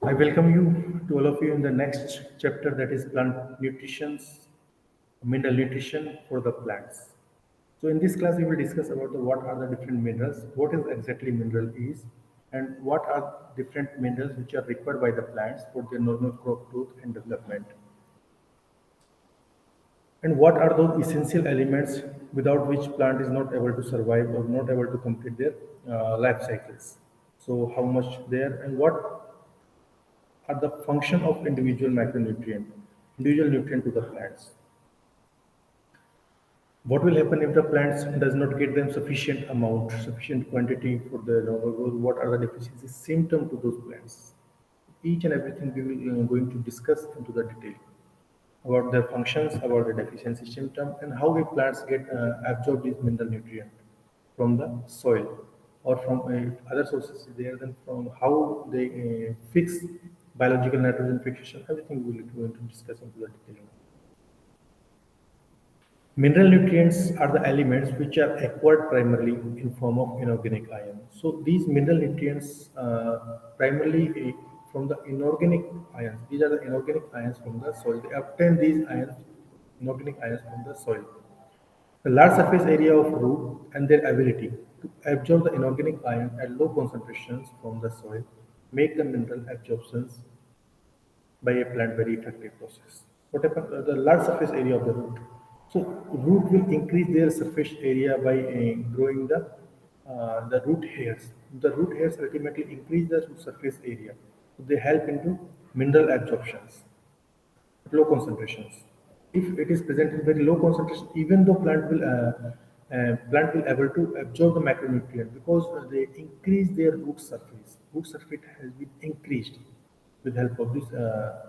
I welcome you to all of you in the next chapter that is plant nutrition, mineral nutrition for the plants. So in this class we will discuss about what are the different minerals, what is exactly mineral is, and what are different minerals which are required by the plants for their normal crop growth and development. And what are those essential elements without which plant is not able to survive or not able to complete their life cycles. So how much there and what are the function of individual nutrient to the plants. What will happen if the plants does not get them sufficient amount, sufficient quantity for the normal growth? What are the deficiencies, symptom to those plants? Each and everything we will going to discuss into the detail about their functions, about the deficiency symptom, and how the plants get absorb these mineral nutrient from the soil or from other sources there, then from how they fix biological nitrogen fixation. Everything we will going to discuss into the detail. Mineral nutrients are the elements which are acquired primarily in form of inorganic ion. So these mineral nutrients primarily from the inorganic ions. These are the inorganic ions from the soil. They obtain these ions, inorganic ions from the soil. The large surface area of root and their ability to absorb the inorganic ion at low concentrations from the soil make the mineral absorptions by a plant very effective process. What happens? The large surface area of the root. So root will increase their surface area by growing the root hairs. The root hairs ultimately increase the root surface area. So they help into mineral absorptions at low concentrations. If it is present in very low concentration, even though plant will able to absorb the macronutrient because they increase their root surface. Root surface has been increased with help of this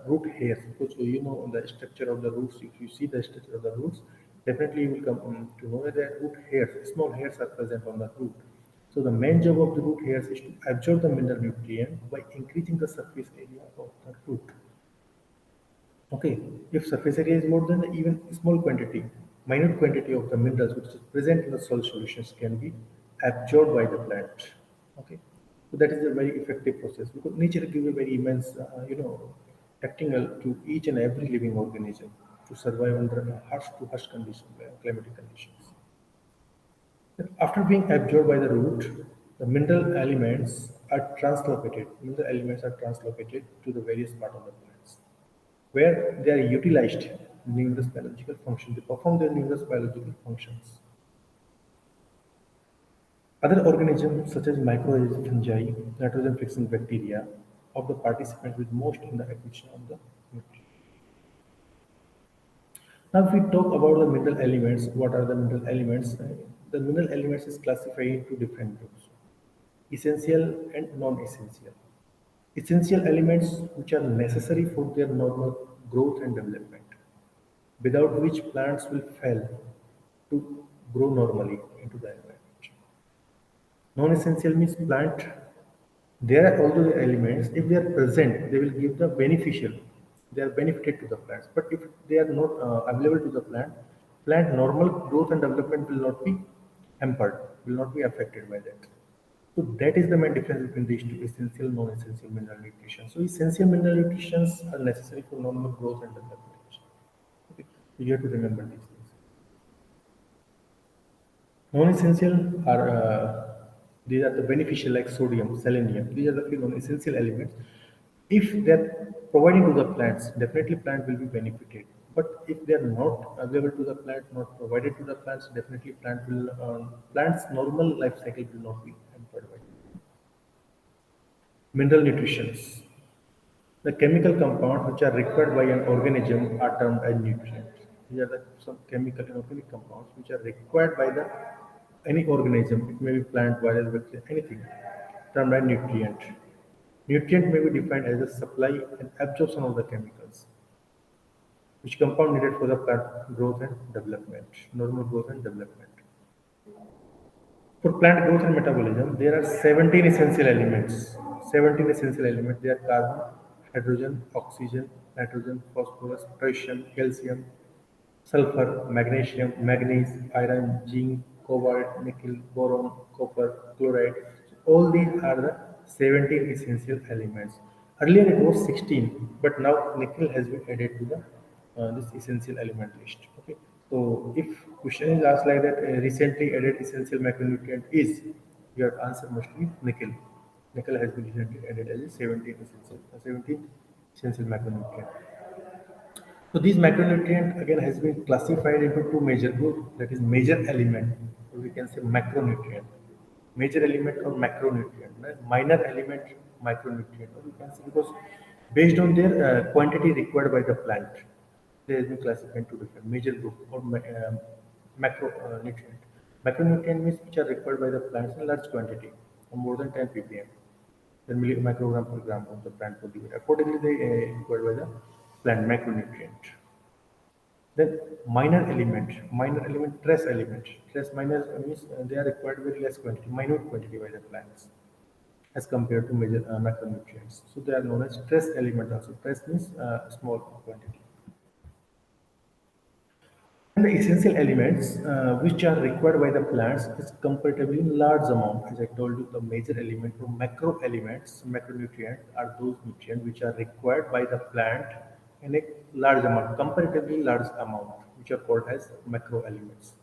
root hairs. Because you know the structure of the roots. If you see the structure of the roots, definitely you will come to know that root hairs, small hairs are present on the root. So the main job of the root hairs is to absorb the mineral nutrient by increasing the surface area of the root. Okay, if surface area is more than the even small quantity, minute quantity of the minerals which is present in the soil solutions can be absorbed by the plant. Okay, so that is a very effective process because nature gives a very immense, tactical to each and every living organism to survive under harsh to harsh conditions, climatic conditions. After being absorbed by the root, the mineral elements are translocated. Mineral elements are translocated to the various part of the plants where they are utilized numerous biological functions. They perform their numerous biological functions. Other organisms such as mycorrhizal fungi, nitrogen-fixing bacteria of the participant with most in the acquisition of the nutrient. Now, if we talk about the mineral elements, what are the mineral elements? The mineral elements is classified into different groups: essential and non-essential. Essential elements which are necessary for their normal growth and development, without which plants will fail to grow normally into the environment. Non-essential means plant. There are also the elements. If they are present, they will give the beneficial. They are benefited to the plants. But if they are not available to the plant normal growth and development will not be hampered, will not be affected by that. So that is the main difference between these two: essential, non-essential mineral nutrition. So essential mineral nutrients are necessary for normal growth and development. Okay, so you have to remember these things. Non-essential are these are the beneficial like sodium, selenium. These are the few non-essential elements. If they're providing to the plants, definitely plant will be benefited. But if they are not available to the plant, not provided to the plants, definitely plant's normal life cycle will not be hampered by it. Mineral nutritions. The chemical compounds which are required by an organism are termed as nutrients. These are some chemical and organic compounds which are required by the any organism. It may be plant, virus, bacteria, anything, termed as nutrient. Nutrient may be defined as the supply and absorption of the chemicals, which compound needed for the plant growth and development, normal growth and development. For plant growth and metabolism, there are 17 essential elements. 17 essential elements. They are carbon, hydrogen, oxygen, nitrogen, phosphorus, potassium, calcium, sulfur, magnesium, manganese, iron, zinc, cobalt, nickel, boron, copper, chloride. So all these are the 17 essential elements. Earlier it was 16, but now nickel has been added to the this essential element list. Okay, so if question is asked like that, recently added essential macronutrient is, your answer must be nickel. Nickel has been recently added as a 17 essential macronutrient. So these macronutrient again has been classified into two major groups, that is major element, or we can say macronutrient. Major element or macronutrient, right? Minor element micronutrient, or we can say, because based on their quantity required by the plant, they has been classified into different major group or macronutrient. Macronutrient means which are required by the plants in large quantity, or more than 10 ppm, 10 microgram per gram of the plant produce. Accordingly, they required by the plant macronutrient. Then minor element, trace element. Trace minor means they are required very less quantity, minute quantity by the plants as compared to major macronutrients. So they are known as trace element also. Trace means small quantity. And the essential elements which are required by the plants is comparatively large amount. As I told you, the major element or macro elements, macronutrients are those nutrients which are required by the plant in a large amount, comparatively large amount, which are called as macro elements.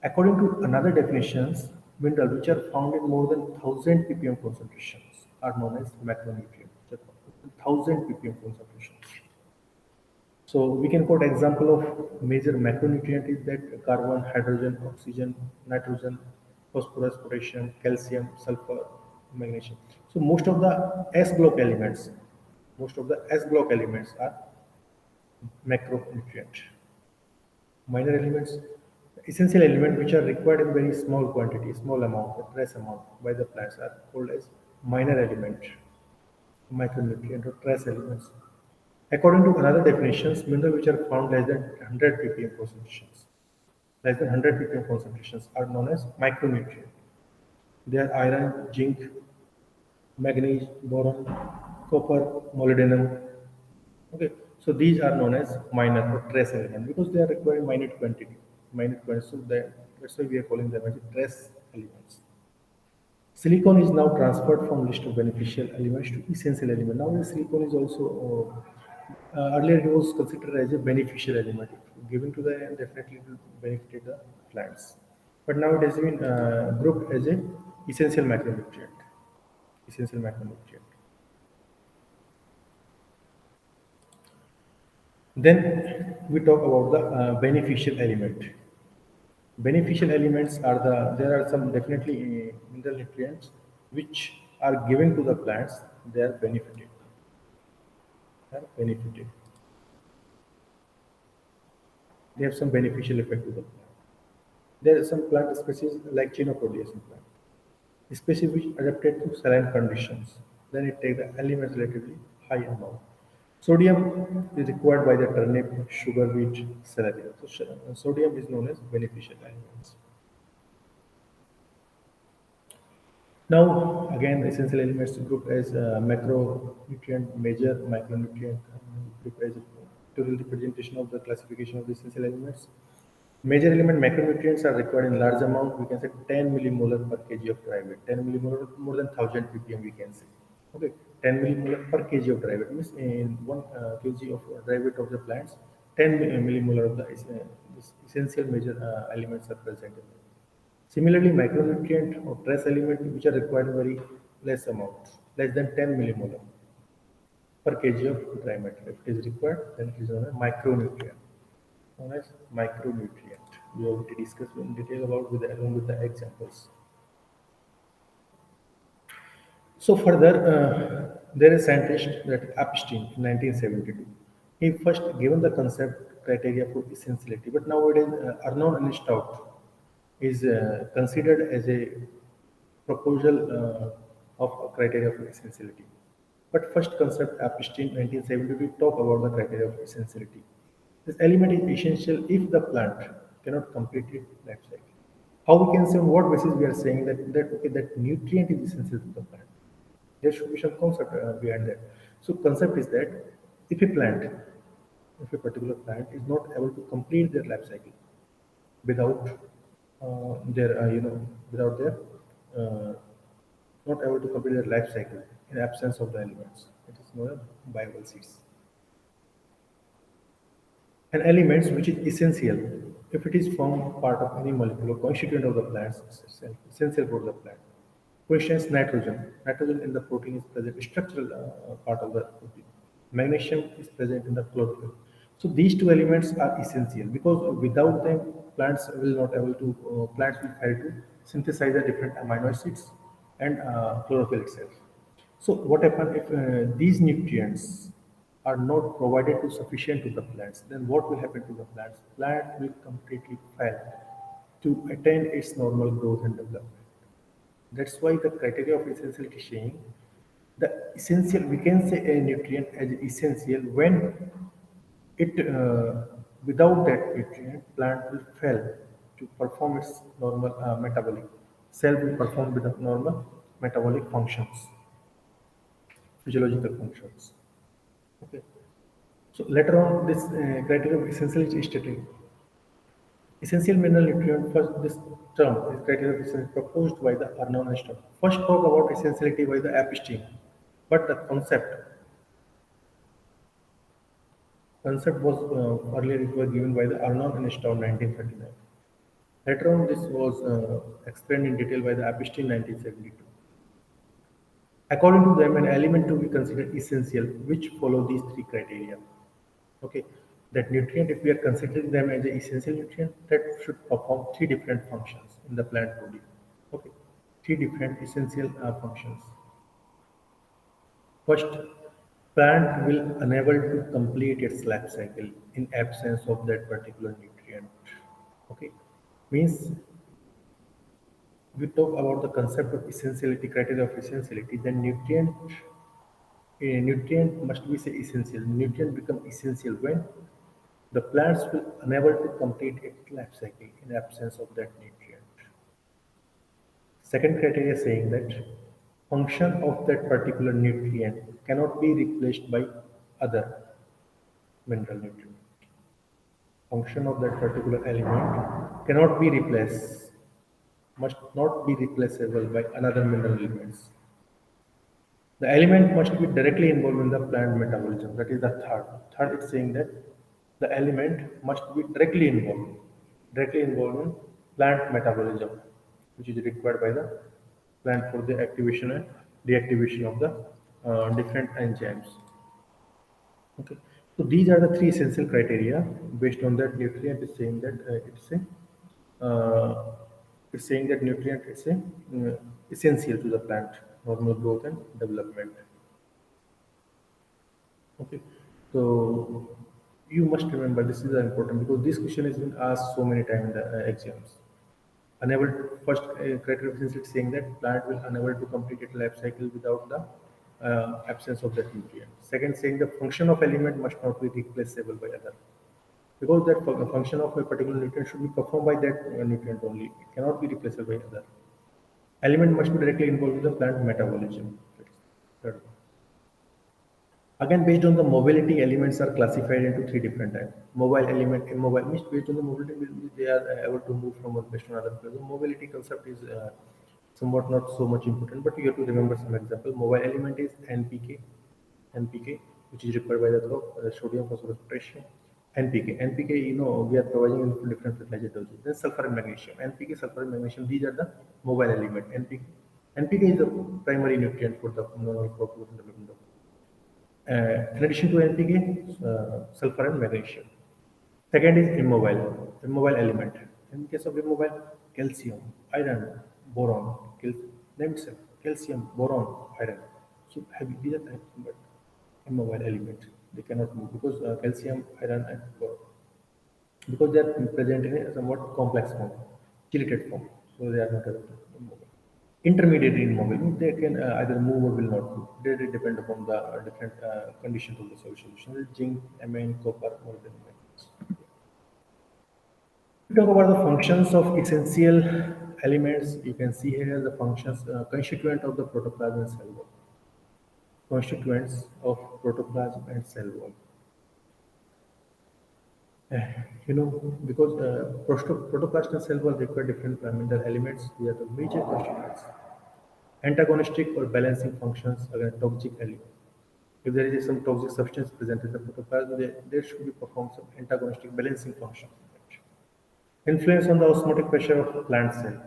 According to another definitions, minerals which are found in more than 1000 ppm concentrations are known as macronutrients. 1000 ppm concentrations. So we can quote example of major macronutrient is that carbon, hydrogen, oxygen, nitrogen, phosphorus, potassium, calcium, sulfur, magnesium. So most of the S block elements are macronutrient. Minor elements, essential elements which are required in very small quantity, small amount, or trace amount by the plants are called as minor element, micronutrient or trace elements. According to another definitions, minerals which are found less than 100 ppm concentrations, less than 100 ppm concentrations are known as micronutrient. They are iron, zinc, manganese, boron, copper, molybdenum. Okay, so these are known as minor or trace element because they are requiring minute quantity, minute quantity. So that's why we are calling them as trace elements. Silicon is now transferred from list of beneficial elements to essential element. Now the silicon is also earlier it was considered as a beneficial element. If given to the end, definitely it will benefit the plants. But now it has been grouped as a essential macronutrient. Essential macronutrient. Then we talk about the beneficial element. Beneficial elements are there are some definitely mineral nutrients which are given to the plants. They are benefited. Are benefited. They have some beneficial effect to the plant. There are some plant species like Chenopodium plant, species which adapted to saline conditions. Then it takes the elements relatively high amount. Sodium is required by the turnip, sugar beet, celery. So sodium is known as beneficial elements. Now, again, essential elements group as macronutrient, major micronutrient group as a total representation of the classification of the essential elements. Major element macronutrients are required in large amount. We can say 10 millimolar per kg of dry weight. 10 millimolar, more than 1000 ppm. We can say. Okay, 10 millimolar per kg of dry weight means in 1 kg of dry weight of the plants, 10 millimolar of the this essential major elements are present in it. Similarly, micronutrient or trace element which are required in very less amount, less than 10 millimolar per kg of dry matter. If it is required, then it is known as micronutrient. Known as micronutrient. We have already discussed in detail about with along with the examples. So further, there is a scientist that Epstein in 1972. He first given the concept criteria for essentiality, but nowadays Arnold and Stout is considered as a proposal of criteria for essentiality. But first concept Epstein 1972 talk about the criteria of essentiality. This element is essential if the plant cannot complete its life cycle. How we can say on what basis we are saying that okay, that nutrient is essential to the plant. There should be some concept behind that. So concept is that if a plant, if a particular plant is not able to complete their life cycle without their without their uh, not able to complete their life cycle in absence of the elements. known as viable seeds. And elements which is essential if it is formed part of any molecule or constituent of the plant, essential for the plant. For instance, nitrogen. Nitrogen in the protein is present, structural part of the protein. Magnesium is present in the chlorophyll. So these two elements are essential because without them, plants will not able to plants will fail to synthesize the different amino acids and chlorophyll itself. So what happens if these nutrients are not provided to sufficient to the plants? Then what will happen to the plants? Plant will completely fail to attain its normal growth and development. That's why the criteria of essentiality is saying the essential. We can say a nutrient as essential when it without that nutrient, plant will fail to perform its normal metabolic. Cell will perform with the normal metabolic functions, physiological functions. Okay. So later on, this criteria of essentiality is stated. Essential mineral nutrient, first this term, this criteria of essentiality proposed by the Arnaud and Stone. First talk about essentiality by the Epstein, but the concept was earlier it was given by the Arnaud and Stone 1939. Later on, this was explained in detail by the Epstein 1972. According to them, an element to be considered essential, which follow these three criteria. Okay, that nutrient, if we are considering them as an essential nutrient, that should perform three different functions in the plant body. Okay, three different essential functions. First, plant will unable to complete its life cycle in absence of that particular nutrient. Okay, means we talk about the concept of essentiality, criteria of essentiality, then a nutrient must be say essential. Nutrient become essential when the plants will unable to complete its life cycle in absence of that nutrient. Second criteria saying that function of that particular nutrient cannot be replaced by other mineral nutrient. Function of that particular element cannot be replaced, must not be replaceable by another mineral elements. The element must be directly involved in the plant metabolism. That is the third. Third is saying that the element must be directly involved in plant metabolism, which is required by the plant for the activation and deactivation of the different enzymes. Okay. So these are the three essential criteria. Based on that, nutrient is saying that it's saying that nutrient is essential to the plant normal growth and development. Okay, so you must remember this is important because this question has been asked so many times in the exams. Unable first criteria of essentiality saying that plant will unable to complete its life cycle without the absence of that nutrient. Second, saying the function of element must not be replaceable by other because that function of a particular nutrient should be performed by that nutrient only. It cannot be replaced by other. Element must be directly involved with the plant metabolism. Third. Again, based on the mobility, elements are classified into three different types. Mobile element, immobile means based on the mobility, they are able to move from one place to another place. The mobility concept is somewhat not so much important, but you have to remember some example. Mobile element is NPK, which is required by the crop, sodium, phosphorus, potassium. NPK, we are providing in different fertilizer doses. Then sulfur and magnesium. NPK, sulfur and magnesium, these are the mobile element. NPK is the primary nutrient for the crop growth and development. In addition to NPK, sulfur and magnesium. Second is immobile element. In case of immobile, calcium, iron, boron, name itself, calcium, boron, iron. So have these are types, but immobile element. They cannot move because calcium, iron, and boron. Because they are present in a somewhat complex form, chelated form. So they are not able to move. Intermediary immobile means they can either move or will not move. They depend upon the different conditions of the solution. Zinc, amine, copper, molybdenum. We talk about the functions of essential elements. You can see here the functions constituent of the protoplasm and cell wall. Constituents of protoplasm and cell wall. Because protoplasm and cell wall require different mineral elements. They are the major constituents. Antagonistic or balancing functions against toxic elements. If there is some toxic substance present in the protoplasm, there should be performed some antagonistic balancing function. Influence on the osmotic pressure of plant cell.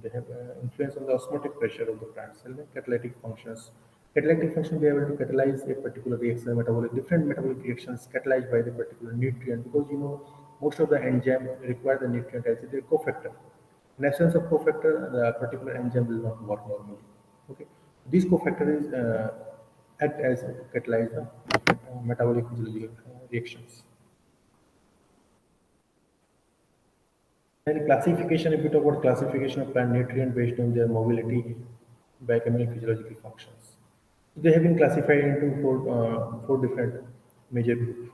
They have influence on the osmotic pressure of the plant cell. Catalytic functions. Catalytic function be able to catalyze a particular reaction, metabolic different metabolic reactions catalyzed by the particular nutrient because most of the enzyme require the nutrient as a cofactor. In absence of cofactor, the particular enzyme will not work normally. Okay, these cofactors act as catalyze the metabolic physiological reactions. And classification, if we talk about classification of plant nutrient based on their mobility, biochemical, physiological functions. They have been classified into four different major groups,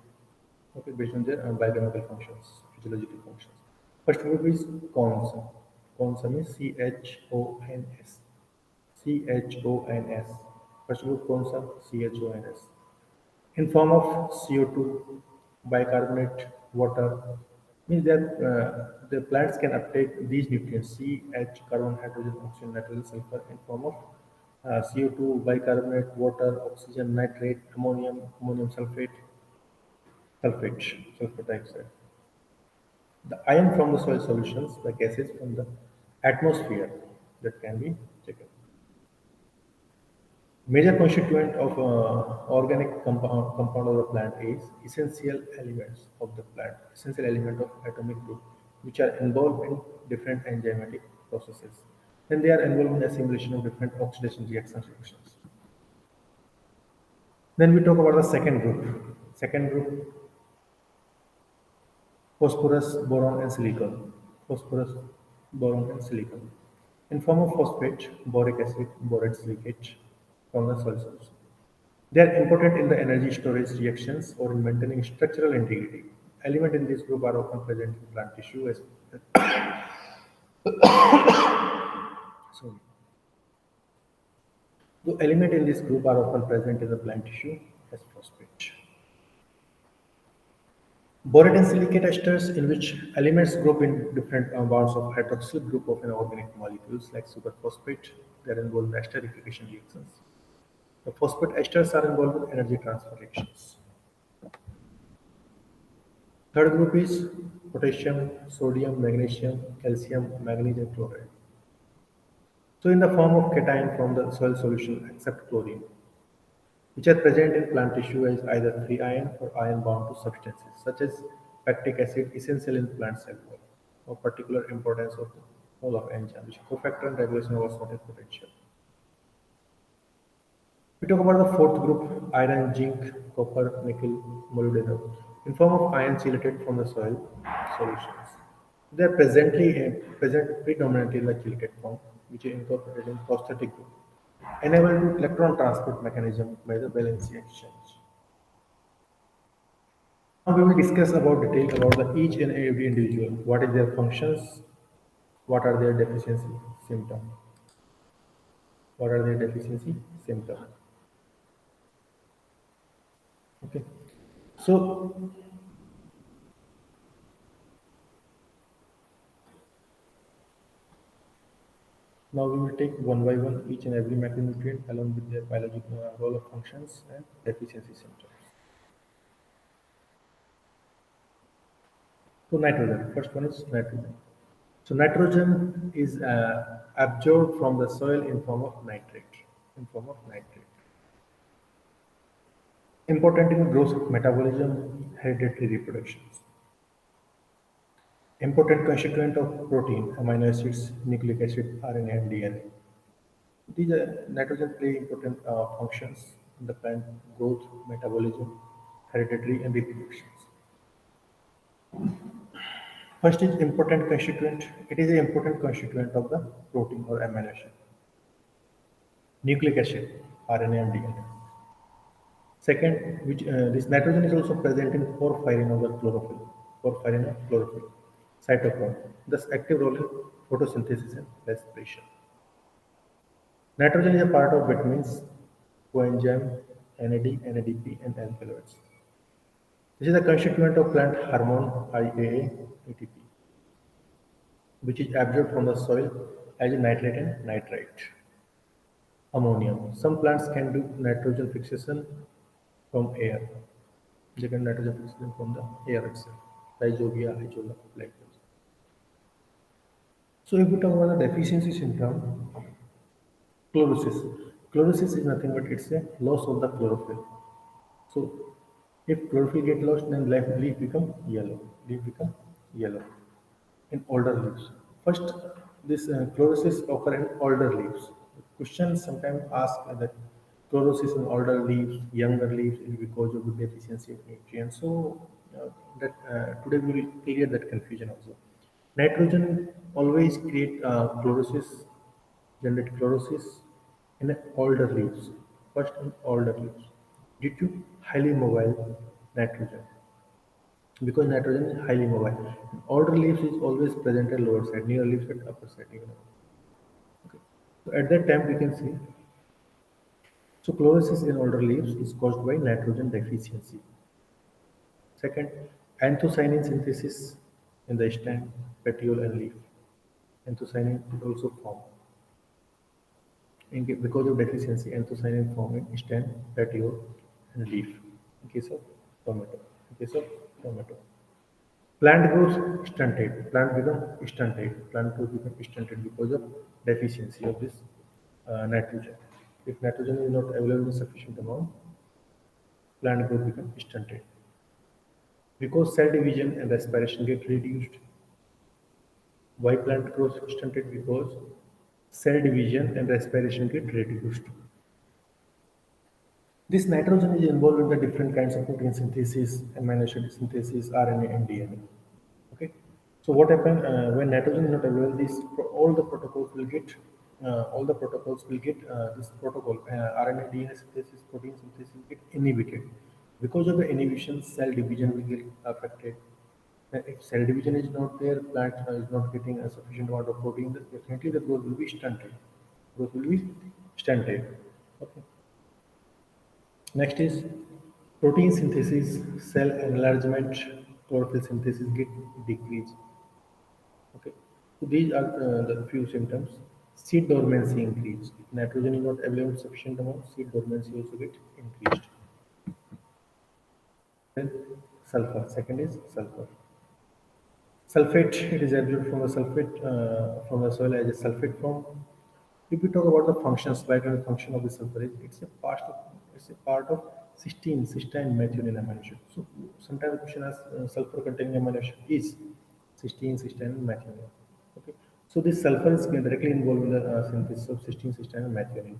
okay, based on their biochemical functions, physiological functions. First group is cons. Cons means CHONS. CHONS. First group cons CHONS in form of CO2, bicarbonate, water, means that the plants can uptake these nutrients C, H, carbon, hydrogen, oxygen, nitrogen, sulfur in form of CO2, bicarbonate, water, oxygen, nitrate, ammonium, ammonium sulfate, sulfur dioxide. The ion from the soil solutions, the gases from the atmosphere that can be taken. Major constituent of organic compound of the plant is essential elements of the plant, essential element of atomic group, which are involved in different enzymatic processes. Then they are involved in assimilation of different oxidation reactions. Then we talk about the second group. Second group, phosphorus, boron, and silicon. Phosphorus, boron, and silicon. In form of phosphate, boric acid, borate silicate from the soil source. They are important in the energy storage reactions or in maintaining structural integrity. Elements in this group are often present in plant tissue as sorry. The elements in this group are often present in the plant tissue as phosphate. Borate and silicate esters in which elements group in different bonds of hydroxyl group of inorganic molecules like superphosphate. They are involved in esterification reactions. The phosphate esters are involved in energy transfer reactions. Third group is potassium, sodium, magnesium, calcium, manganese, and chloride. So in the form of cation from the soil solution except chlorine, which are present in plant tissue as either free ion or ion bound to substances such as lactic acid essential in plant cell wall, of particular importance of the role of enzyme, which is cofactor and regulation of osmotic potential. We talk about the fourth group, iron, zinc, copper, nickel, molybdenum, in form of ions chelated from the soil solutions. They are present predominantly in the chelated form, which is incorporated in phosphatic group, enabled electron transport mechanism by the valency exchange. Now we will discuss about detail about the each and every individual. What is their functions? What are their deficiency symptoms? What are their deficiency symptoms? Okay. So now we will take one by one each and every macronutrient along with their biological role of functions and deficiency symptoms. So nitrogen, first one is nitrogen. So nitrogen is absorbed from the soil in form of nitrate. In form of nitrate. Important in growth, metabolism, hereditary reproduction. Important constituent of protein, amino acids, nucleic acid, RNA, and DNA. These nitrogen play important functions in the plant growth, metabolism, hereditary, and reproductions. First is important constituent. It is an important constituent of the protein or amino acid. Nucleic acid, RNA, and DNA. Second, which this nitrogen is also present in porphyrin of the chlorophyll. Porphyrin of chlorophyll, cytochrome. Thus, active role in photosynthesis and respiration. Nitrogen is a part of vitamins, coenzyme, NAD, NADP, and alkaloids. This is a constituent of plant hormone IAA, ATP, which is absorbed from the soil as a nitrate and nitrite. Ammonium. Some plants can do nitrogen fixation from air. They get nitrogen fixation from the air itself. Rhizobia, izola, like this. So if we talk about the deficiency symptom, chlorosis. Chlorosis is nothing but it's a loss of the chlorophyll. So if chlorophyll get lost, then leaf become yellow. Leaf become yellow in older leaves. First, this chlorosis occur in older leaves. Questions sometimes ask that chlorosis in older leaves, younger leaves, is because of the deficiency of nutrients. So that today we will clear that confusion also. Nitrogen always create chlorosis, generate chlorosis in older leaves. First in older leaves, due to highly mobile nitrogen, because nitrogen is highly mobile. Older leaves is always present at lower side, newer leaves at upper side. Okay. So at that time we can see, so chlorosis in older leaves is caused by nitrogen deficiency. Second, anthocyanin synthesis in the stem, petiole and leaf. Anthocyanin is also formed because of deficiency. Anthocyanin form in stem, petiole and leaf in case of tomato. In case of tomato. Plant growth stunted. Plant become stunted. Plant growth become stunted because of deficiency of this nitrogen. If nitrogen is not available in sufficient amount, plant growth become stunted. Because cell division and respiration get reduced. Why plant growth stunted? Because cell division and respiration get reduced. This nitrogen is involved in the different kinds of protein synthesis, amino acid synthesis, RNA and DNA. Okay. So what happens when nitrogen is not available? All the protocols will get this protocol RNA, DNA synthesis, protein synthesis get inhibited. Because of the inhibition, cell division will get affected. If cell division is not there, plant is not getting a sufficient amount of protein, then definitely the growth will be stunted. Growth will be stunted. Okay. Next is protein synthesis, cell enlargement, chlorophyll synthesis get decreased. Okay, so these are the few symptoms. Seed dormancy increase. If nitrogen is not available in sufficient amount, seed dormancy also get increased. Then sulfur. Second is sulfur. Sulfate, it is absorbed from the sulfate from the soil as a sulfate form. If we talk about the functions, biochemical function of the sulfur, it's a part of cysteine methionine amino acid. So sometimes the question is sulfur containing amino acid is cysteine methionine. Okay, so this sulfur is directly involved in the synthesis of cysteine and methionine.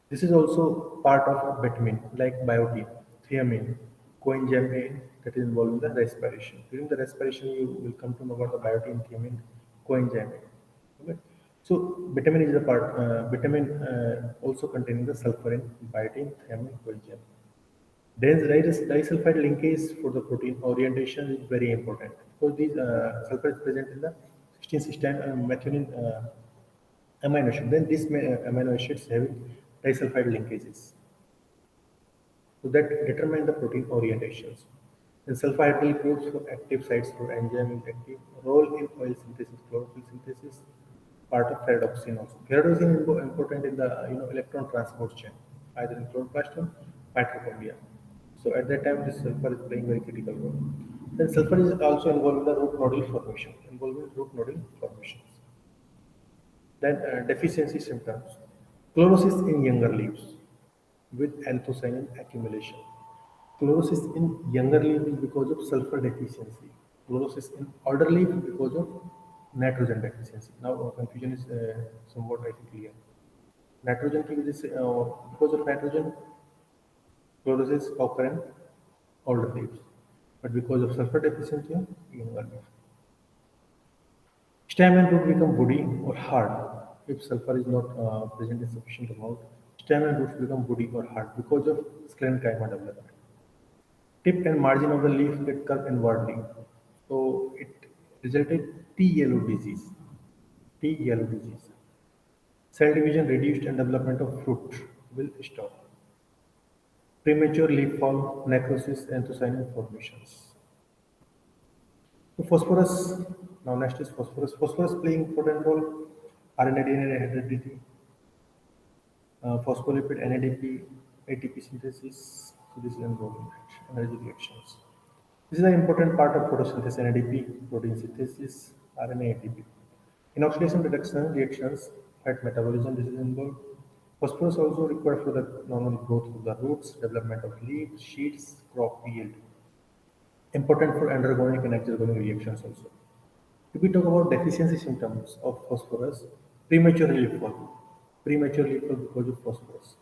This is also part of vitamin like biotin, thiamine, coenzyme A that is involved in the respiration. During the respiration, you will come to know about the biotin, thiamine, coenzyme A. Okay. So vitamin is the part. Vitamin also containing the sulfur in biotin, thiamine, coenzyme. Dense disulfide linkage for the protein orientation is very important because these sulfur is present in the 16 cysteine methionine amino acid. Then these amino acids having disulfide linkages. So that determine the protein orientations. And sulfhydryl groups for active sites for enzyme active role in oil synthesis, chlorophyll synthesis, part of pyridoxine also. Pyridoxine is important in the electron transport chain, either in chloroplast or mitochondria. So at that time, this sulfur is playing very critical role. Then sulfur is also involved in the root nodule formation, involved in root nodule formations. Then deficiency symptoms. Chlorosis in younger leaves with anthocyanin accumulation. Chlorosis in younger leaf is because of sulfur deficiency. Chlorosis in older leaf because of nitrogen deficiency. Now confusion is somewhat I think clear. Nitrogen की वजह से because of nitrogen chlorosis occur in older leaves, but because of sulfur deficiency in younger leaves. Stem and root become woody or hard if sulfur is not present in sufficient amount. Stem and roots become woody or hard because of sclerenchyma development. Tip and margin of the leaf get curved inwardly. So it resulted T yellow disease. T yellow disease. Cell division reduced and development of fruit will stop. Premature leaf fall, necrosis, anthocyanin formations. So phosphorus, now next is phosphorus. Phosphorus playing important role, RNA, DNA heredity, phospholipid, NADP, ATP synthesis, So this is involved in energy reactions. This is an important part of photosynthesis and ADP, protein synthesis, RNA ATP. In oxidation reduction reactions, fat metabolism, this is involved. Phosphorus also required for the normal growth of the roots, development of leaves, sheets, crop yield. Important for androgonic and exergonic reactions also. If we talk about deficiency symptoms of phosphorus, premature leaf fall. Premature leaf fall because of phosphorus.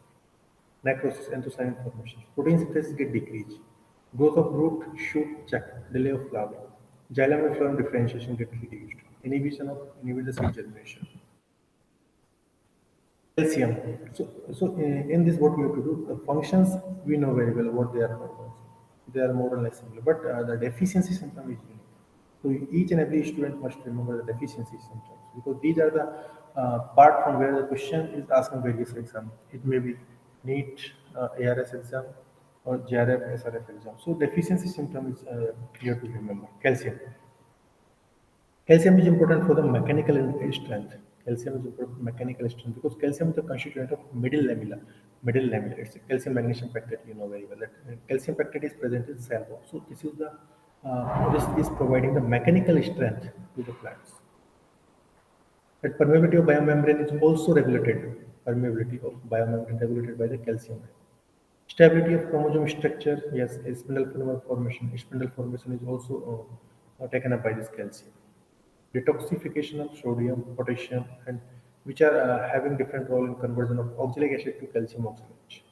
Necrosis, anthocyanin formation. Protein synthesis get decreased. Growth of root, shoot, check. Delay of flowering. Xylem and phloem differentiation get reduced. Inhibition of inhibit the seed germination. Calcium. In this, what we have to do, the functions we know very well what they are for. They are more or less similar, but the deficiency symptom is unique. So each and every student must remember the deficiency symptoms because these are the part from where the question is asking various exam. It may be NEET, ARS exam, or JRF, SRF exam. So deficiency symptom is here to remember. Calcium. Calcium is important for the mechanical strength. Calcium is important for mechanical strength because calcium is the constituent of middle lamella. Middle lamella. It's a calcium magnesium pectate. You know very well that calcium pectate is present in cell wall. So this is the this is providing the mechanical strength to the plants. That permeability of biomembrane is also regulated. Permeability of biomembrane regulated by the calcium. Stability of chromosome structure. Yes, spindle formation. Spindle formation is also taken up by this calcium. Detoxification of sodium, potassium, and which are having different role in conversion of oxalic acid to calcium oxalate.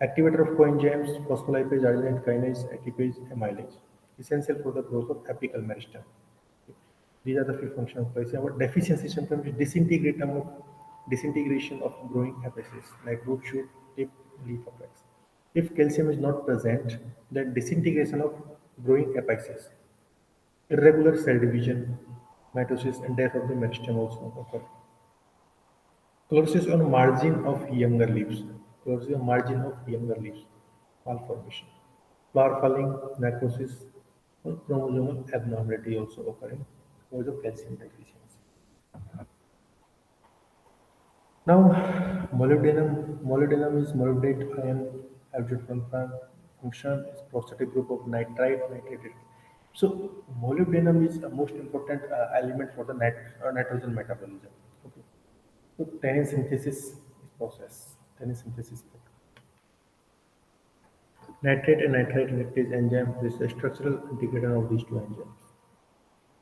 Activator of coenzymes, phospholipase, arginine kinase, ATPase, amylase, essential for the growth of apical meristem. These are the few functions of calcium. But deficiency symptoms is disintegration of growing apices like root, shoot, tip, leaf apex. If calcium is not present, then disintegration of growing apices, irregular cell division, mitosis, and death of the meristem also occur. Chlorosis on margin of younger leaves. Chlorosis on margin of younger leaves. Malformation. Flower falling, necrosis, or chromosomal abnormality also occurring because of calcium deficiency. Now, molybdenum is molybdate ion absorbed from plant. Function is prosthetic group of nitrite, nitrated. So, molybdenum is the most important element for the nitrogen metabolism. Okay. So, tannin synthesis is process. Tannin synthesis. Nitrate and nitrite lactase enzyme is the structural integrator of these two enzymes.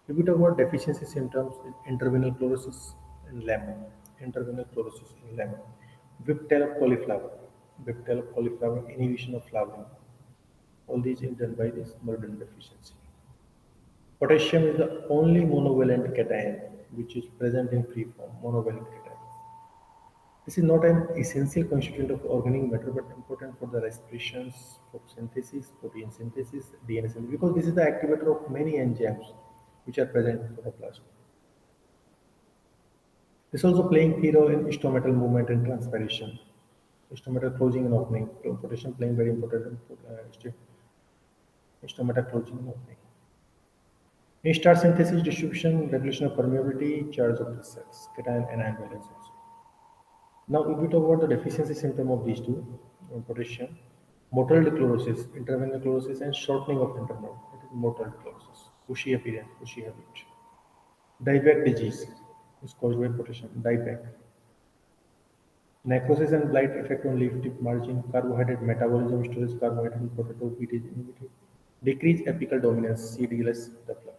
If we talk about deficiency symptoms, intervenal chlorosis and lemon. Intervenal chlorosis in lemon. Whiptail of cauliflower. Whiptail of cauliflower, inhibition of flowering. All these are done by this molybdenum deficiency. Potassium is the only monovalent cation which is present in free form, monovalent cation. This is not an essential constituent of organic matter, but important for the respirations, photosynthesis, protein synthesis, DNA synthesis, because this is the activator of many enzymes which are present in protoplasm. This also playing key role in stomatal movement and transpiration. Stomatal closing and opening. Potassium playing very important in stomatal closing and opening. In star synthesis, distribution, regulation of permeability, charge of the cells, cation and anion balance also. Now, if we talk about the deficiency symptom of these two, potassium, motile dechlorosis, intervenous chlorosis, and shortening of internode, that is motile dechlorosis, bushy appearance, bushy habit. Dieback disease is caused by potassium, dieback. Necrosis and blight effect on leaf tip margin, carbohydrate metabolism, storage carbohydrate in potato, wheat is inhibited. Decrease apical dominance, seedless developed.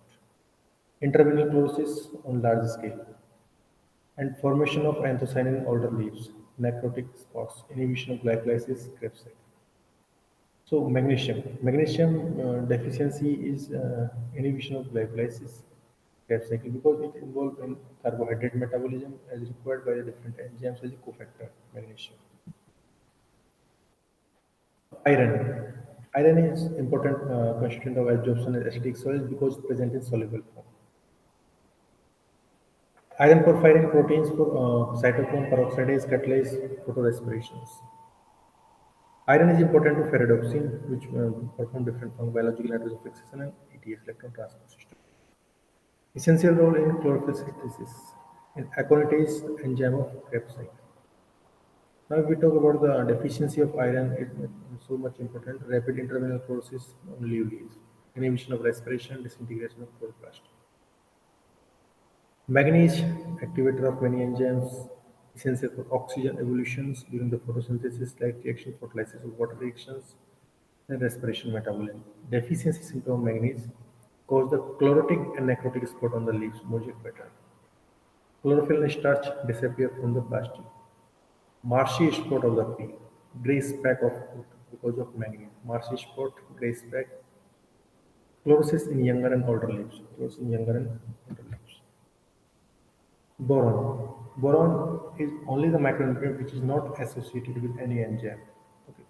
Intervenous chlorosis on large scale. And formation of anthocyanin in older leaves, necrotic spots, inhibition of glycolysis, grape cycle. So magnesium deficiency is inhibition of glycolysis, grape cycle because it involves in carbohydrate metabolism as required by the different enzymes as a cofactor, magnesium. Iron. Iron is important constituent of absorption in acidic soils because it's present in soluble form. Iron porphyrin proteins for cytochrome peroxidase catalyze photorespirations. Iron is important to ferredoxin, which perform different biological nitrogen fixation and ETS electron transport system. Essential role in chlorophyll synthesis in aconitase enzyme of Krebs cycle. Now, if we talk about the deficiency of iron, it's so much important. Rapid interventional process on leaf leaves, inhibition of respiration, disintegration of chloroplast. Manganese, activator of many enzymes, essential for oxygen evolutions during the photosynthesis, like reaction, photolysis of water reactions, and respiration metabolism. Deficiency symptom of manganese cause the chlorotic and necrotic spot on the leaves, mosaic pattern. Chlorophyll and starch disappear from the plastic. Marshy spot of the pea, gray speck of fruit because of manganese. Marshy spot, gray speck, chlorosis in younger and older leaves. Chlorosis in younger and older leaves. Boron. Boron is only the micronutrient which is not associated with any enzyme. Okay.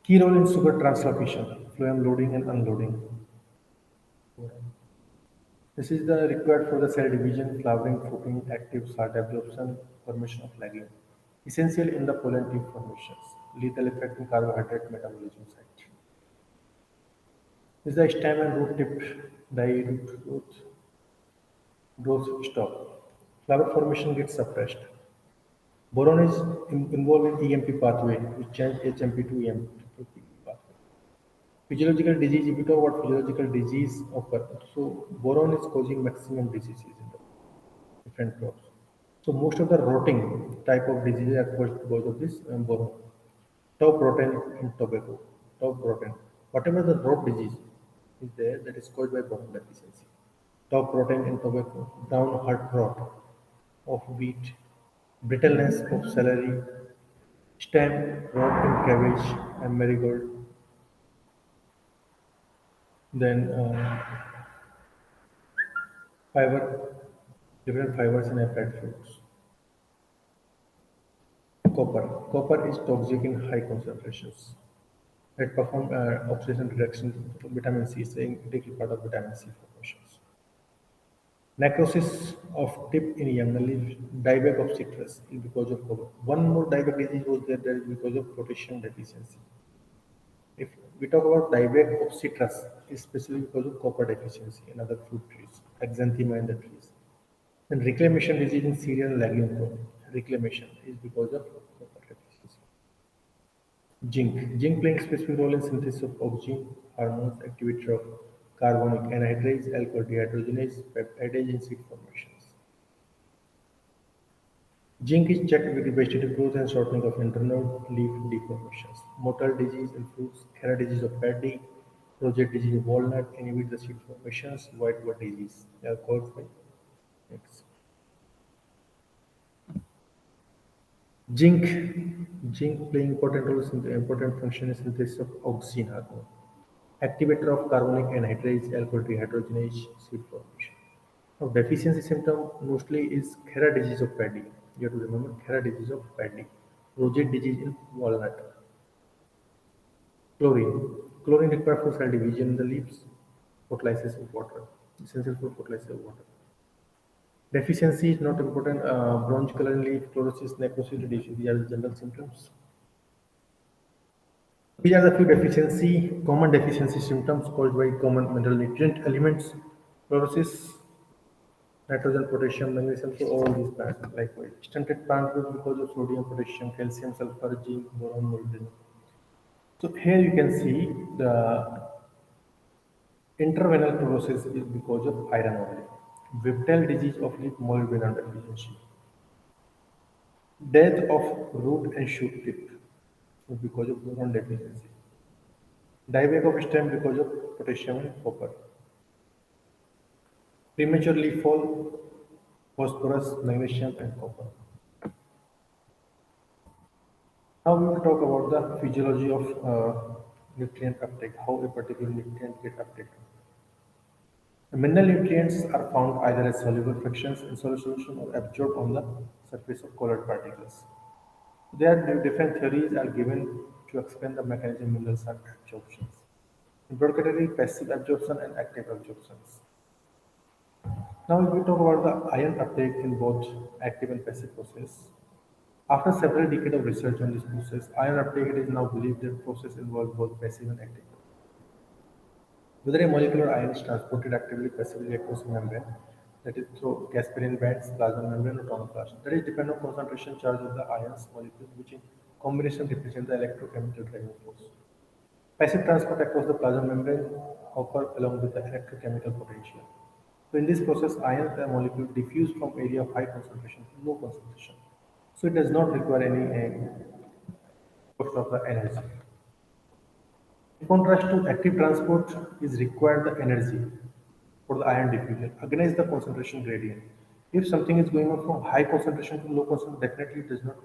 Key role in sugar translocation, phloem loading and unloading. Boron. This is the required for the cell division, flowering, fruiting, active salt absorption, formation of lignin. Essential in the pollen tube formations. Lethal effect in carbohydrate metabolism site. This is the stem and root tip root growth stop. Flower formation gets suppressed. Boron is involved in EMP pathway, which change HMP to EMP pathway. Physiological disease, if we talk about physiological disease occur, so boron is causing maximum diseases in the different crops. So most of the rotting type of diseases are caused because of this boron. Top protein in tobacco, top protein. Whatever the rot disease is there, that is caused by boron deficiency. Top protein in tobacco, down heart rot of wheat, brittleness of celery, stem rot in cabbage and marigold, then fiber, different fibers in applied fruits. Copper. Copper is toxic in high concentrations. It performs oxidation reduction to vitamin C, is an integral part of vitamin C formations. Necrosis of tip in younger leaf, dieback of citrus is because of copper. One more dieback disease was there, that is because of potassium deficiency. If we talk about dieback of citrus, it's specifically because of copper deficiency in other fruit trees, xanthema in the trees. Then reclamation disease in cereal and legume crop. Reclamation is because of copper deficiency. Zinc. Zinc playing specific role in synthesis of oxygen, hormones, activator of carbonic anhydrase, alcohol dehydrogenase, peptidase in seed formations. Zinc is checked with the vegetative growth and shortening of internode leaf deformations. Mottle disease in fruits, Khera disease of paddy, rosette disease of walnut, inhibit the seed formations, white bud disease. They are caused by X. Zinc. Zinc playing important roles in the important function in synthesis of oxygen hormone. Activator of carbonic anhydrase, alcohol dehydrogenase, seed formation. Now, deficiency symptom mostly is Khera disease of paddy. You have to remember Khera disease of paddy. Rosette disease in walnut. Chlorine. Chlorine required for cell division in the leaves. Photolysis of water. Essential for photolysis of water. Deficiency is not important. Bronze color in leaf, chlorosis, necrosis, disease. These are the general symptoms. These are the few common deficiency symptoms caused by common mineral nutrient elements. Chlorosis, nitrogen, potassium, magnesium, so all these plants likewise. Stunted plant growth because of sodium, potassium, calcium, sulfur, zinc, boron, molybdenum. So here you can see the intervenal chlorosis is because of iron only. Whiptail disease of leaf, molybdenum deficiency. Death of root and shoot tip because of boron deficiency. Dieback of stem because of potassium and copper. Premature leaf fall, phosphorus, magnesium, and copper. Now we will talk about the physiology of nutrient uptake, how a particular nutrient get uptaken. The mineral nutrients are found either as soluble fractions in solid solution or absorbed on the surface of colored particles. There are different theories are given to explain the mechanism minerals are absorptions. In broad category, passive absorption and active absorptions. Now, if we talk about the ion uptake in both active and passive process, after several decades of research on this process, ion uptake it is now believed that process involves both passive and active. Whether a molecular ion is transported actively passively across a membrane, that is through Gasparin bands, plasma membrane, or tonoplast. That is depend on concentration charge of the ions molecule, which in combination represent the electrochemical driving force. Passive transport across the plasma membrane occur along with the electrochemical potential. So in this process, ions and molecule diffuse from area of high concentration to low concentration. So it does not require any cost of the energy. In contrast to active transport is required the energy for the ion diffusion against the concentration gradient. If something is going on from high concentration to low concentration, definitely it does not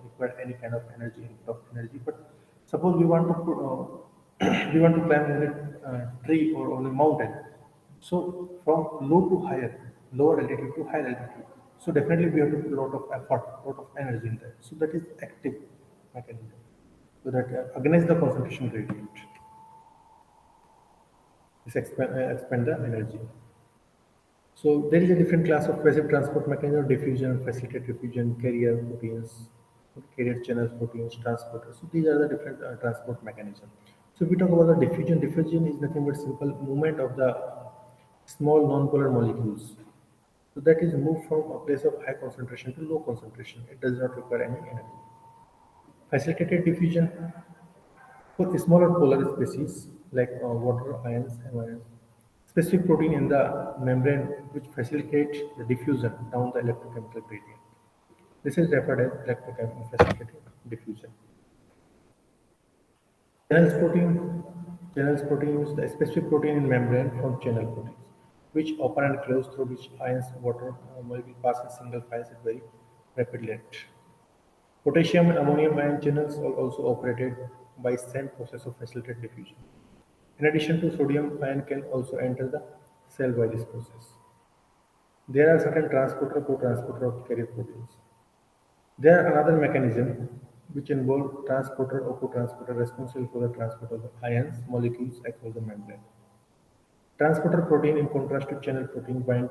require any kind of energy, input of energy. But suppose we want to we want to climb on a tree or on a mountain. So from low to higher, lower altitude to higher altitude. So definitely we have to put a lot of effort, a lot of energy in that. So that is active mechanism. So that against the concentration gradient, this expand the energy. So there is a different class of passive transport mechanism: diffusion, facilitated diffusion, carrier proteins, carrier channels proteins, transporters. So these are the different transport mechanisms. So if we talk about the diffusion, diffusion is nothing but simple movement of the small non-polar molecules. So that is moved from a place of high concentration to low concentration. It does not require any energy. Facilitated diffusion for smaller polar species like water ions and ions, specific protein in the membrane which facilitate the diffusion down the electrochemical gradient. This is referred as electrochemical facilitated diffusion. Channels protein, channels protein is the specific protein in membrane from channel proteins, which open and close through which ions, water molecule pass in single phase at very rapid rate. Potassium and ammonium ion channels are also operated by same process of facilitated diffusion. In addition to sodium ion can also enter the cell by this process. There are certain transporter co-transporter of carrier proteins. There are another mechanism which involve transporter or co-transporter responsible for the transport of the ions molecules across the membrane. Transporter protein, in contrast to channel protein, bind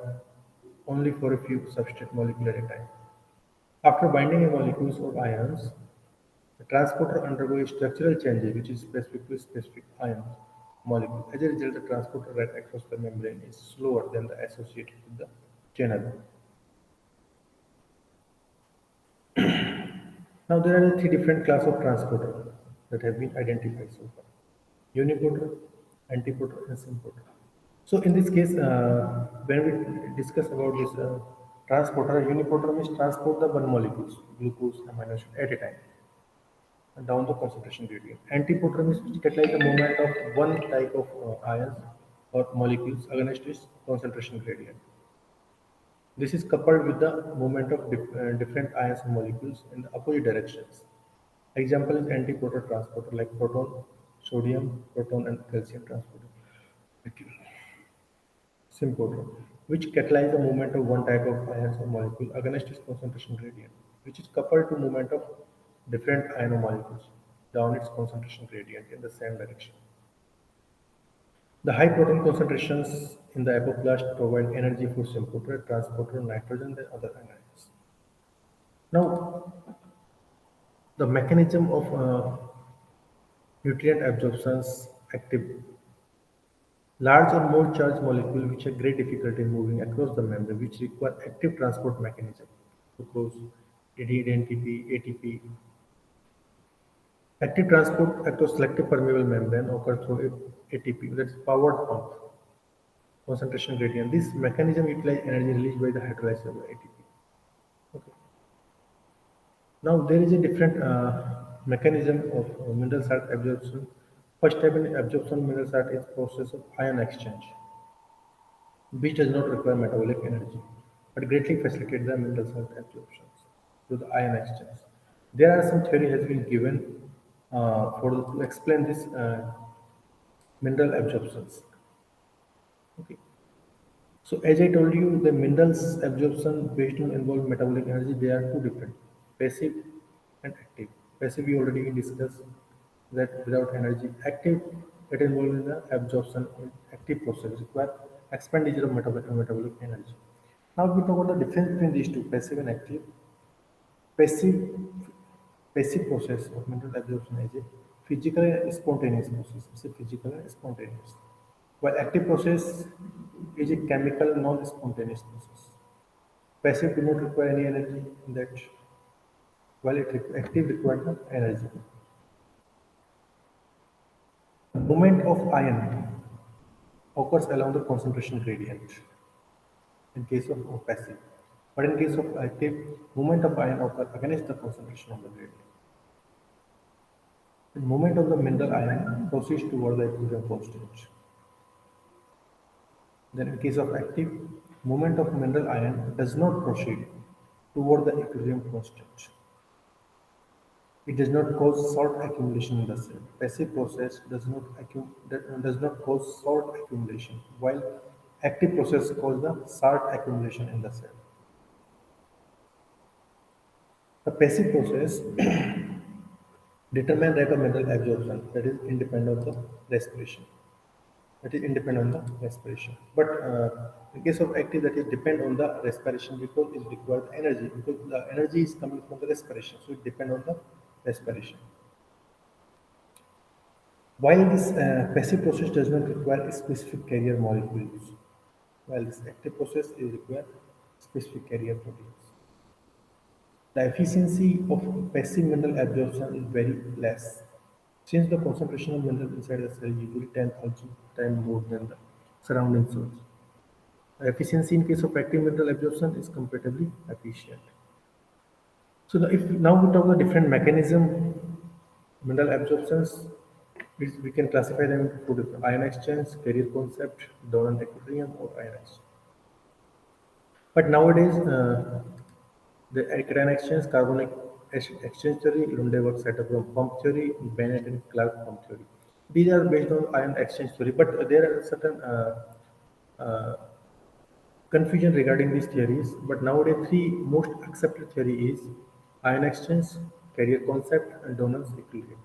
only for a few substrate molecule at a time. After binding a molecules or ions, the transporter undergoes structural changes which is specific to specific ion molecule. As a result, the transporter rate across the membrane is slower than the associated with the channel. Now there are three different class of transporter that have been identified so far: uniporter, antiporter, and symporter. So in this case, when we discuss about this transporter, uniporter means transport the one molecules, glucose, amino acid at a time down the concentration gradient. Antiporter means which catalyze the movement of one type of ions or molecules against its concentration gradient. This is coupled with the movement of different ions and molecules in the opposite directions. Example is antiporter transporter like proton, sodium, proton, and calcium transporter. Symporter, which catalyze the movement of one type of ions or molecule against its concentration gradient, which is coupled to movement of different ion or molecules down its concentration gradient in the same direction. The high proton concentrations in the apoplast provide energy for symporter, transporter, nitrogen, and other ions. Now, the mechanism of nutrient absorptions active. Large or more charged molecules which have great difficulty in moving across the membrane, which require active transport mechanism. Glucose, ADP, ATP. Active transport across selective permeable membrane occurs through ATP, that is powered pump, concentration gradient. This mechanism utilizes energy released by the hydrolysis of the ATP. Okay. Now there is a different mechanism of mineral salt absorption. First step in absorption of mineral salt is process of ion exchange, which does not require metabolic energy, but greatly facilitate the mineral salt absorptions through the ion exchange. There are some theory has been given for to explain this mineral absorptions. Okay. So as I told you, the minerals absorption based on involved metabolic energy, they are two different, passive and active. Passive we already discussed that without energy. Active that involved in the absorption in active process require expenditure of metabolic energy. Now we talk about the difference between these two, passive and active. Passive passive process of mineral absorption is a physical and spontaneous process. It's a physical and spontaneous. while active process is a chemical non-spontaneous process. Passive do not require any energy in that, while active requires the energy. The movement of ion occurs along the concentration gradient in case of passive. But in case of active, movement of ion occurs against the concentration of the gradient. The movement of the mineral ion proceeds toward the equilibrium constant. Then in case of active, movement of mineral ion does not proceed toward the equilibrium constant. It does not cause salt accumulation in the cell. Passive process does not cause salt accumulation, while active process cause the salt accumulation in the cell. The passive process determine rate of mineral absorption, that is independent of the respiration. That is independent on the respiration. But in case of active, that is depend on the respiration because it requires energy, because the energy is coming from the respiration, so it depend on the respiration. While this passive process does not require specific carrier molecules, while this active process is require specific carrier proteins. The efficiency of passive mineral absorption is very less, since the concentration of mineral inside the cell is usually 10,000 times more than the surrounding source. The efficiency in case of active mineral absorption is comparatively efficient. So if now we talk about different mechanism mineral absorptions, we can classify them into two different ion exchange, carrier concept, Donan equilibrium, or ion exchange. But nowadays, the cation exchange, carbonic acid exchange theory, Lundeberg cytochrome pump theory, Bennett and Clark pump theory. These are based on ion exchange theory, but there are certain uh, confusion regarding these theories. But nowadays, three most accepted theory is ion exchange, carrier concept, and Donald's equilibrium.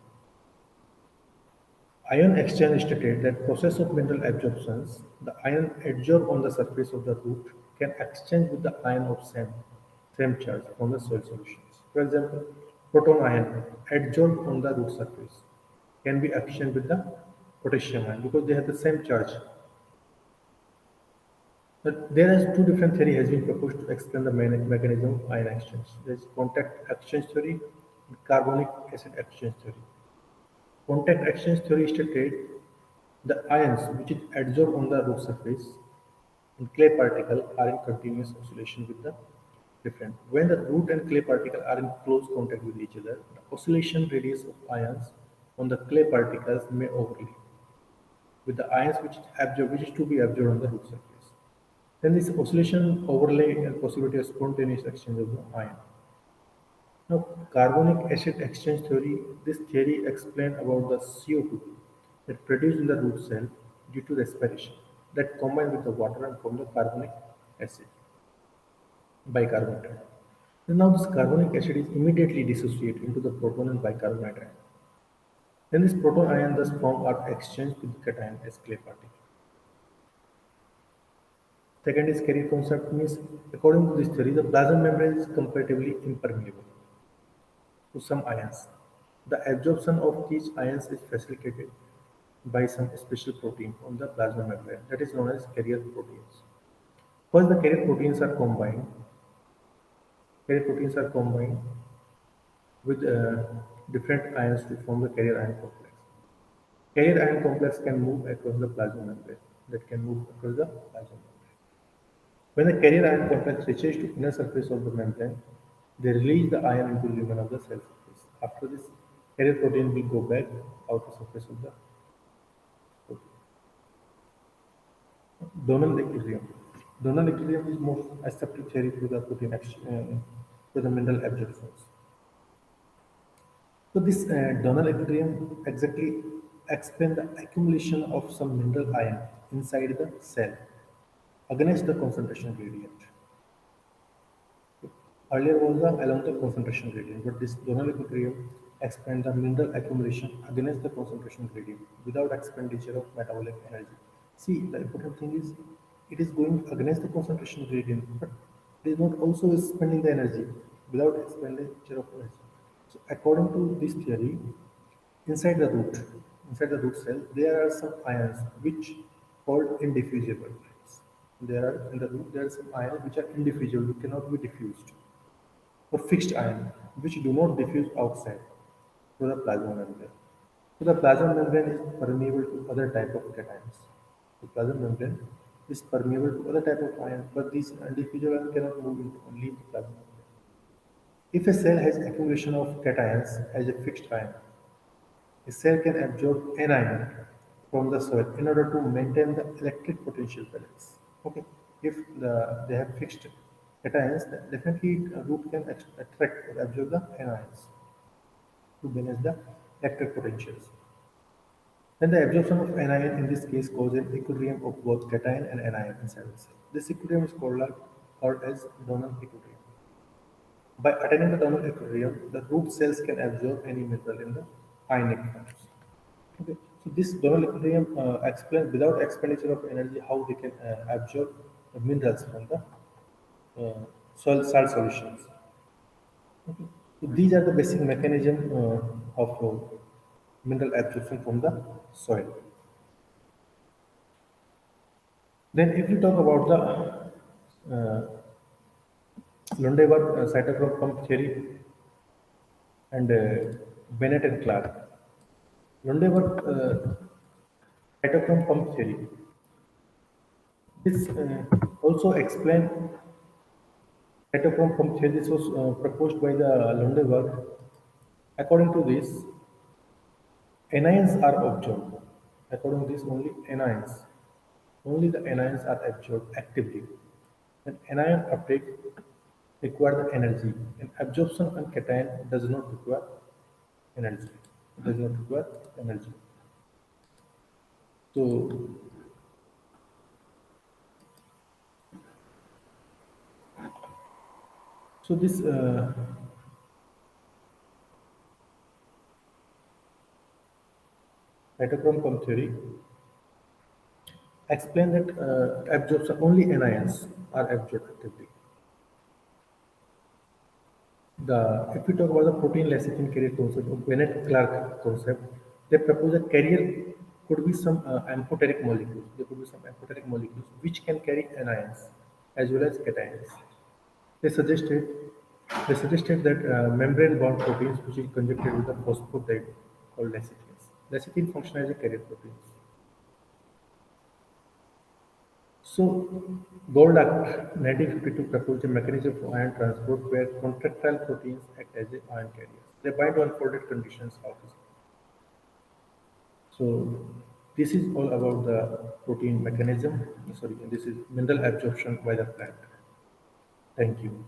Ion exchange stated that process of mineral absorptions, the ion adsorbed on the surface of the root can exchange with the ion of same charge from the soil solutions. For example, proton ion adsorbed on the root surface can be exchanged with the potassium ion because they have the same charge. But there is two different theory has been proposed to explain the mechanism of ion exchange. There is contact exchange theory and carbonic acid exchange theory. Contact exchange theory stated the ions which is adsorbed on the root surface and clay particle are in continuous oscillation with the different. When the root and clay particle are in close contact with each other, the oscillation radius of ions on the clay particles may overlap with the ions which is to be absorbed on the root surface. Then this oscillation overlay and possibility of spontaneous exchange of the ion. Now, carbonic acid exchange theory, this theory explains about the CO2 that produced in the root cell due to respiration that combine with the water and form the carbonic acid, bicarbonate ion. And now this carbonic acid is immediately dissociated into the proton and bicarbonate ion. Then this proton ion thus form are exchanged with the cation as clay particle. Second is carrier concept means according to this theory, the plasma membrane is comparatively impermeable to some ions. The absorption of these ions is facilitated by some special protein on the plasma membrane that is known as carrier proteins. First, the carrier proteins are combined with different ions to form the carrier ion complex. Carrier ion complex can move across the plasma membrane, that can move across the plasma membrane. When the carrier ion complex reaches to inner surface of the membrane, they release the ion into lumen of the cell surface. After this, carrier protein will go back outer surface of the protein. Donal equilibrium. Donal equilibrium is most accepted theory for the for the mineral absorptions. So this Donal equilibrium exactly explains the accumulation of some mineral ion inside the cell against the concentration gradient. Earlier was the along the concentration gradient, but this Donal equilibrium explains the mineral accumulation against the concentration gradient without expenditure of metabolic energy. See, the important thing is it is going against the concentration gradient, but it is not also spending the energy without expenditure of energy. So according to this theory, inside the root, inside the root cell, there are some ions which called indiffusible ions. There are in the root there are some ions which are indiffusible, which cannot be diffused, or fixed ions which do not diffuse outside to the plasma membrane. So the plasma membrane is permeable to other type of cations. The plasma membrane is permeable to other type of ions, but these indiffusible ions cannot move into only the plasma membrane. If a cell has accumulation of cations as a fixed ion, a cell can absorb anion from the soil in order to maintain the electric potential balance. Okay, if they have fixed cations, then definitely a root can attract or absorb the anions to balance the electric potentials. Then the absorption of anion in this case causes an equilibrium of both cation and anion inside the cell. This equilibrium is called as Donald equilibrium. By attaining the Donald equilibrium, the root cells can absorb any mineral in the ionic forms. Okay. So this Donald equilibrium explains without expenditure of energy how they can absorb the minerals from the soil salt solutions. Okay. So these are the basic mechanism of mineral absorption from the soil. Then if we talk about the Lundeberg cytochrome pump theory and Bennett and Clark. Lundeberg cytochrome pump theory. This also explained cytochrome pump theory. This was proposed by the Lundeberg. According to this, anions are absorbed. According to this, only the anions are absorbed actively. And anion uptake requires energy, and absorption on cation does not require energy. It does not require energy. So, so this cytochrome pump theory explain that absorption only anions are absorbed actively. If we talk about the protein lecithin carrier concept or Bennett Clark concept, they propose that carrier could be some amphoteric molecules. There could be some amphoteric molecules which can carry anions as well as cations. They suggested they suggested that membrane-bound proteins which is conjugated with a phosphatide called lecithins. Lecithin function as a carrier protein. So, Goldach, 1952, proposed a mechanism for ion transport where contractile proteins act as a ion carriers. They bind to unfolded conditions of this. So, this is all about the protein mechanism. Sorry, this is mineral absorption by the plant. Thank you.